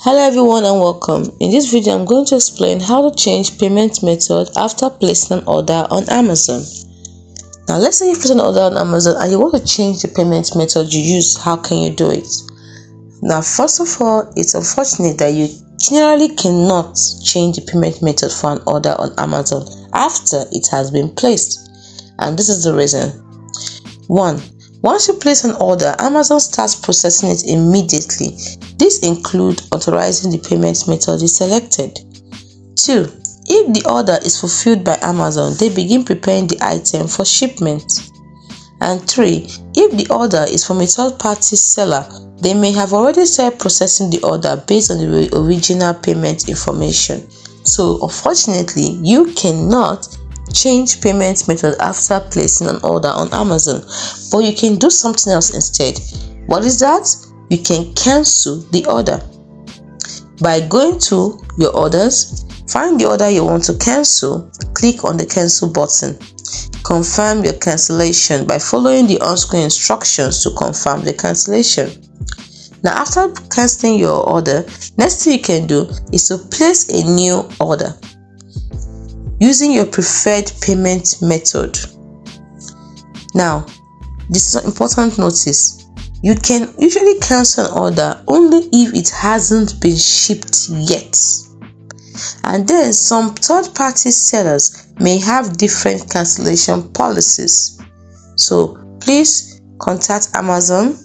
Hello everyone and welcome. In this video I'm going to explain how to change payment method after placing an order on Amazon. Now let's say you place an order on Amazon and you want to change the payment method you use. How can you do it? Now first of all, it's unfortunate that you generally cannot change the payment method for an order on Amazon after it has been placed, and this is the reason. 1. Once you place an order, Amazon starts processing it immediately. This includes authorizing the payment method you selected. 2. If the order is fulfilled by Amazon, they begin preparing the item for shipment. And 3. If the order is from a third-party seller, they may have already started processing the order based on the original payment information. So, unfortunately, you cannot change payment method after placing an order on Amazon, but you can do something else instead. What is that? You can cancel the order by going to your orders, find the order you want to cancel, click on the cancel button, confirm your cancellation by following the on-screen instructions to confirm the cancellation. Now after canceling your order, next thing you can do is to place a new order using your preferred payment method. Now, this is an important notice. You can usually cancel an order only if it hasn't been shipped yet. And then some third-party sellers may have different cancellation policies. So please contact Amazon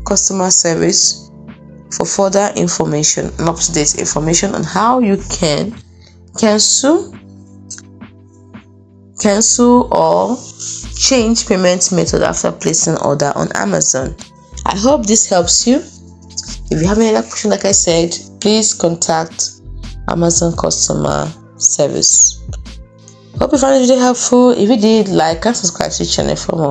customer service for further information and up-to-date information on how you can cancel or change payment method after placing an order on Amazon. I hope this helps you. If you have any other question, like I said, please contact Amazon customer service. Hope you found this video helpful. If you did, like and subscribe to the channel for more.